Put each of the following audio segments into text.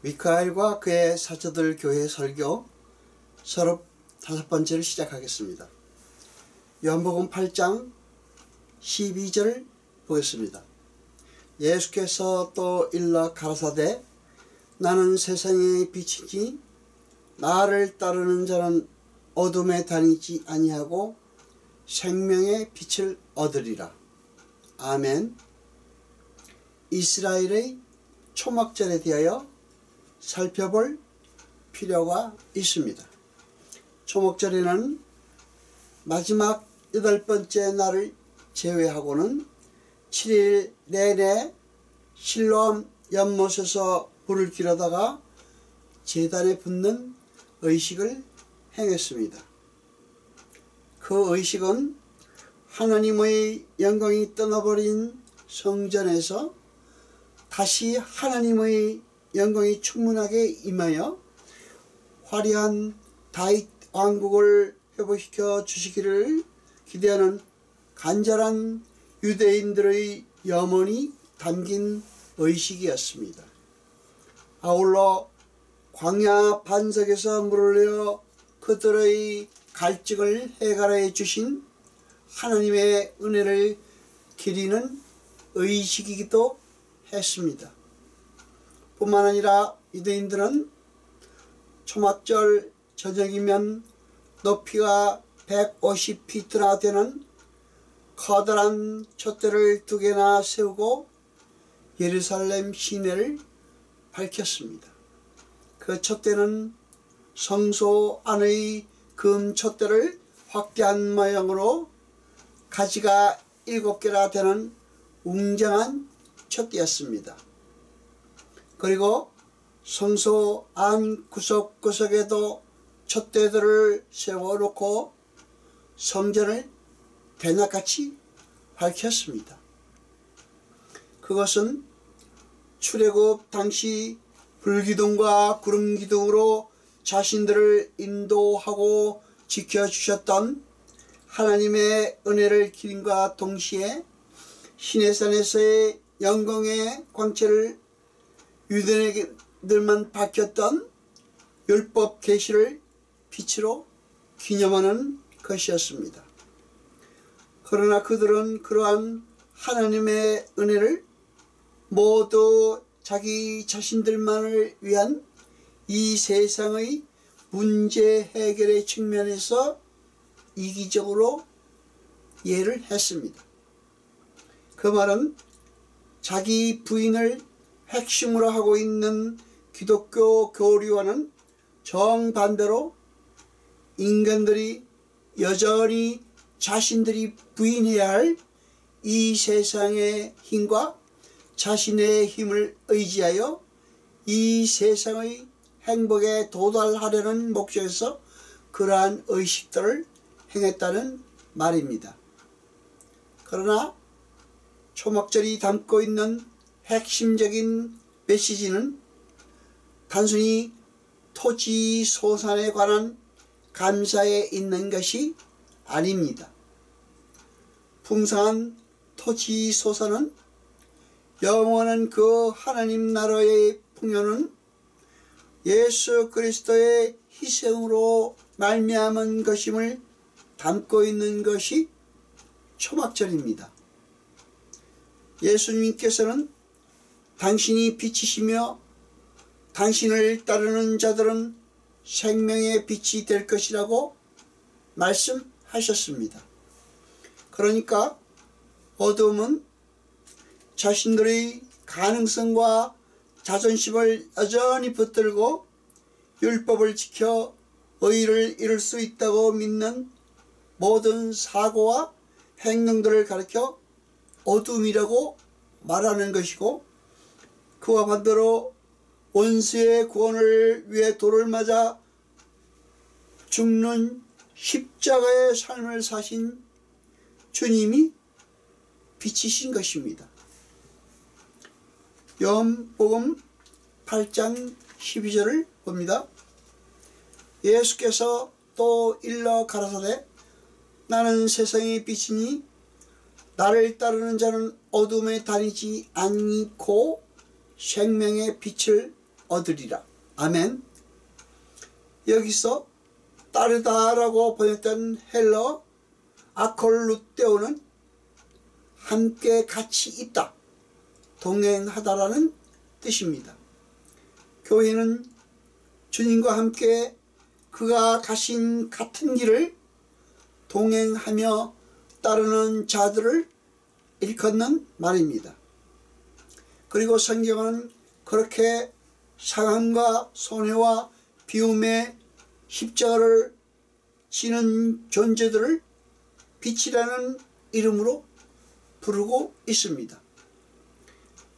미카엘과 그의 사자들 교회 설교 35번째를 시작하겠습니다. 요한복음 8장 12절 보겠습니다. 예수께서 또 일러 가라사대 나는 세상의 빛이니 나를 따르는 자는 어둠에 다니지 아니하고 생명의 빛을 얻으리라. 아멘. 이스라엘의 초막절에 대하여 살펴볼 필요가 있습니다. 초막절에는 마지막 8번째 날을 제외하고는 7일 내내 실로암 연못에서 불을 지르다가 제단에 붓는 의식을 행했습니다. 그 의식은 하나님의 영광이 떠나버린 성전에서 다시 하나님의 영광이 충만하게 임하여 화려한 다윗 왕국을 회복시켜 주시기를 기대하는 간절한 유대인들의 염원이 담긴 의식이었습니다. 아울러 광야 반석에서 물을 내어 그들의 갈증을 해결해 주신 하나님의 은혜를 기리는 의식이기도 했습니다. 뿐만 아니라 유대인들은 초막절 저녁이면 높이가 150피트나 되는 커다란 촛대를 2개나 세우고 예루살렘 시내를 밝혔습니다. 그 촛대는 성소 안의 금 촛대를 확대한 모양으로 가지가 7개나 되는 웅장한 촛대였습니다. 그리고 성소 안 구석구석에도 촛대들을 세워놓고 성전을 대낮같이 밝혔습니다. 그것은 출애굽 당시 불기둥과 구름기둥으로 자신들을 인도하고 지켜주셨던 하나님의 은혜를 기림과 동시에 시내산에서의 영광의 광채를 유대인들만 밝혔던 율법 계시를 빛으로 기념하는 것이었습니다. 그러나 그들은 그러한 하나님의 은혜를 모두 자기 자신들만을 위한 이 세상의 문제 해결의 측면에서 이기적으로 이해를 했습니다. 그 말은 자기 부인을 핵심으로 하고 있는 기독교 교리와는 정반대로 인간들이 여전히 자신들이 부인해야 할 이 세상의 힘과 자신의 힘을 의지하여 이 세상의 행복에 도달하려는 목적에서 그러한 의식들을 행했다는 말입니다. 그러나 초막절이 담고 있는 핵심적인 메시지는 단순히 토지 소산에 관한 감사에 있는 것이 아닙니다. 풍성한 토지 소산은 영원한 그 하나님 나라의 풍요는 예수 그리스도의 희생으로 말미암은 것임을 담고 있는 것이 초막절입니다. 예수님께서는 당신이 빛이시며 당신을 따르는 자들은 생명의 빛이 될 것이라고 말씀하셨습니다. 그러니까 어둠은 자신들의 가능성과 자존심을 여전히 붙들고 율법을 지켜 의를 이룰 수 있다고 믿는 모든 사고와 행동들을 가리켜 어둠이라고 말하는 것이고, 그와 반대로 원수의 구원을 위해 돌을 맞아 죽는 십자가의 삶을 사신 주님이 빛이신 것입니다. 요한복음 8장 12절을 봅니다. 예수께서 또 일러 가라사대 나는 세상의 빛이니 나를 따르는 자는 어둠에 다니지 않고 생명의 빛을 얻으리라. 아멘. 여기서 따르다라고 번역된 헬러 아콜루테오는 함께 같이 있다, 동행하다라는 뜻입니다. 교회는 주님과 함께 그가 가신 같은 길을 동행하며 따르는 자들을 일컫는 말입니다. 그리고 성경은 그렇게 상함과 손해와 비움의 십자가를 지는 존재들을 빛이라는 이름으로 부르고 있습니다.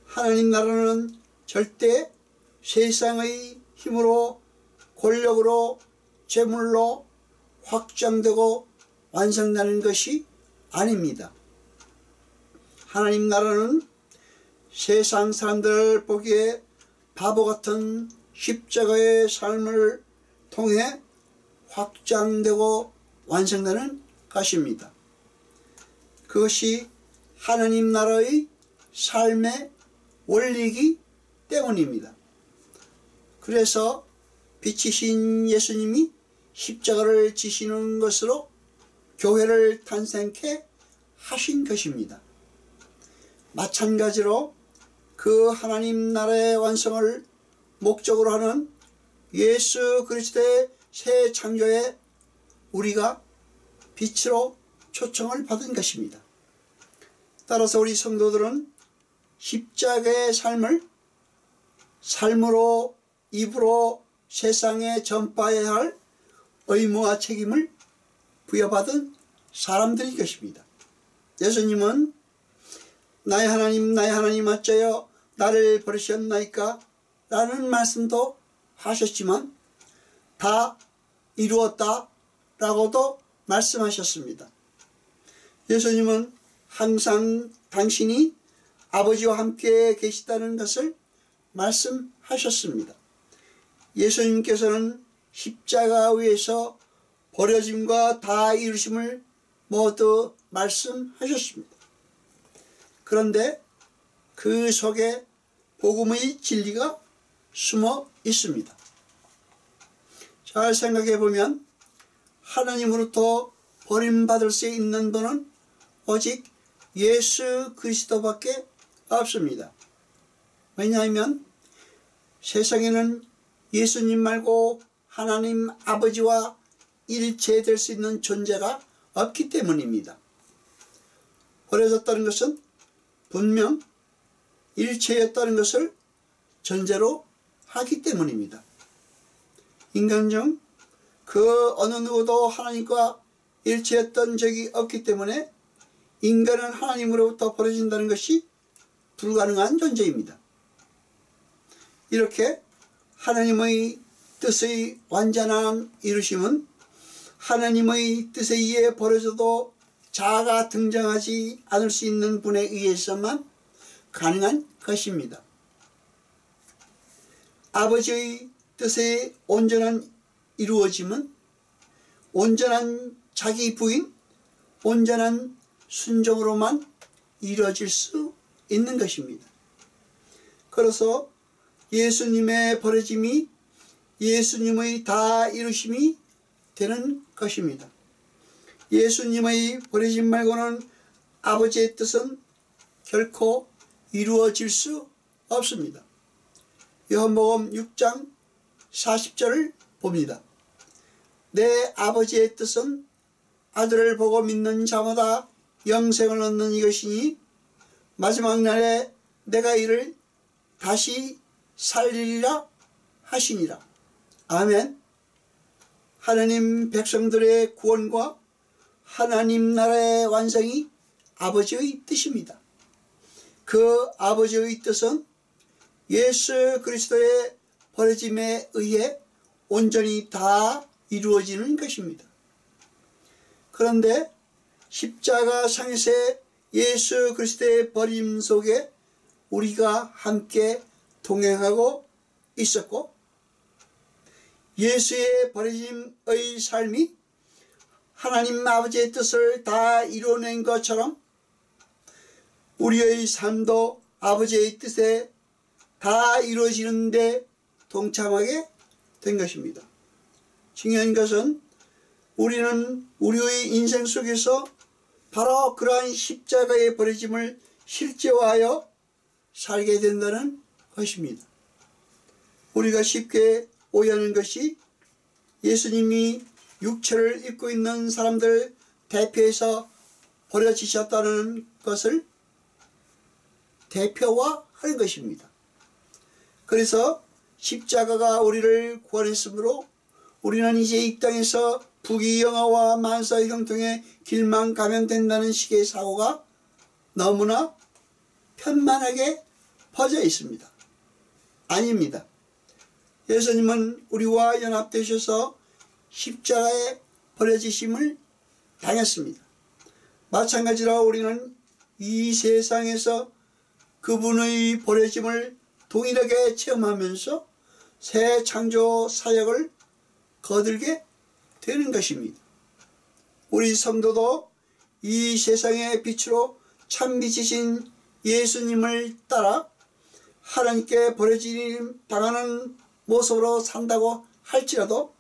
하나님 나라는 절대 세상의 힘으로, 권력으로, 재물로 확장되고 완성되는 것이 아닙니다. 하나님 나라는 세상 사람들 보기에 바보 같은 십자가의 삶을 통해 확장되고 완성되는 것입니다. 그것이 하나님 나라의 삶의 원리이기 때문입니다. 그래서 빛이신 예수님이 십자가를 지시는 것으로 교회를 탄생케 하신 것입니다. 마찬가지로 그 하나님 나라의 완성을 목적으로 하는 예수 그리스도의 새 창조에 우리가 빛으로 초청을 받은 것입니다. 따라서 우리 성도들은 십자가의 삶을 삶으로, 입으로 세상에 전파해야 할 의무와 책임을 부여받은 사람들이 것입니다. 예수님은 나의 하나님 어째요 나를 버리셨나이까? 라는 말씀도 하셨지만 다 이루었다 라고도 말씀하셨습니다. 예수님은 항상 당신이 아버지와 함께 계시다는 것을 말씀하셨습니다. 예수님께서는 십자가 위에서 버려짐과 다 이루심을 모두 말씀하셨습니다. 그런데 그 속에 복음의 진리가 숨어 있습니다. 잘 생각해 보면 하나님으로부터 버림받을 수 있는 분은 오직 예수 그리스도밖에 없습니다. 왜냐하면 세상에는 예수님 말고 하나님 아버지와 일체될 수 있는 존재가 없기 때문입니다. 버려졌다는 것은 분명 일체였다는 것을 전제로 하기 때문입니다. 인간 중 그 어느 누구도 하나님과 일체였던 적이 없기 때문에 인간은 하나님으로부터 버려진다는 것이 불가능한 존재입니다. 이렇게 하나님의 뜻의 완전한 이루심은 하나님의 뜻에 의해 버려져도 자아가 등장하지 않을 수 있는 분에 의해서만 가능한 것입니다. 아버지의 뜻의 온전한 이루어짐은 온전한 자기 부인, 온전한 순종으로만 이루어질 수 있는 것입니다. 그래서 예수님의 버려짐이 예수님의 다 이루심이 되는 것입니다. 예수님의 버려짐 말고는 아버지의 뜻은 결코 이루어질 수 없습니다. 요한복음 6장 40절을 봅니다. 내 아버지의 뜻은 아들을 보고 믿는 자마다 영생을 얻는 이것이니 마지막 날에 내가 이를 다시 살리리라 하시니라. 아멘. 하나님 백성들의 구원과 하나님 나라의 완성이 아버지의 뜻입니다. 그 아버지의 뜻은 예수 그리스도의 버려짐에 의해 온전히 다 이루어지는 것입니다. 그런데 십자가 상에서 예수 그리스도의 버림 속에 우리가 함께 동행하고 있었고, 예수의 버려짐의 삶이 하나님 아버지의 뜻을 다 이루어낸 것처럼 우리의 삶도 아버지의 뜻에 다 이루어지는데 동참하게 된 것입니다. 중요한 것은 우리는 우리의 인생 속에서 바로 그러한 십자가의 버려짐을 실제화하여 살게 된다는 것입니다. 우리가 쉽게 오해하는 것이 예수님이 육체를 입고 있는 사람들 대표해서 버려지셨다는 것을 대표화하는 것입니다. 그래서 십자가가 우리를 구원했으므로 우리는 이제 이 땅에서 부귀영화와 만사의 형통의 길만 가면 된다는 식의 사고가 너무나 편만하게 퍼져 있습니다. 아닙니다. 예수님은 우리와 연합되셔서 십자가에 버려지심을 당했습니다. 마찬가지로 우리는 이 세상에서 그분의 버려짐을 동일하게 체험하면서 새 창조 사역을 거들게 되는 것입니다. 우리 성도도 이 세상의 빛으로 참빛이신 예수님을 따라 하나님께 버려짐 당하는 모습으로 산다고 할지라도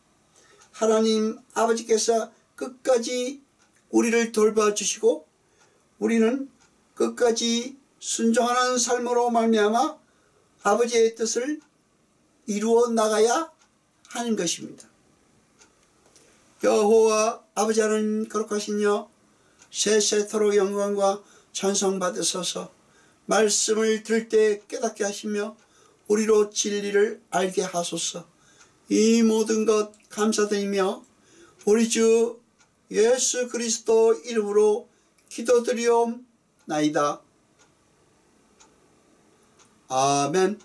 하나님 아버지께서 끝까지 우리를 돌봐주시고 우리는 끝까지 순종하는 삶으로 말미암아 아버지의 뜻을 이루어 나가야 하는 것입니다. 여호와 아버지 하나님 거룩하시며 세세토록 영광과 찬송 받으소서. 말씀을 들을 때 깨닫게 하시며 우리로 진리를 알게 하소서. 이 모든 것 감사드리며 우리 주 예수 그리스도 이름으로 기도드리옵나이다. 아멘.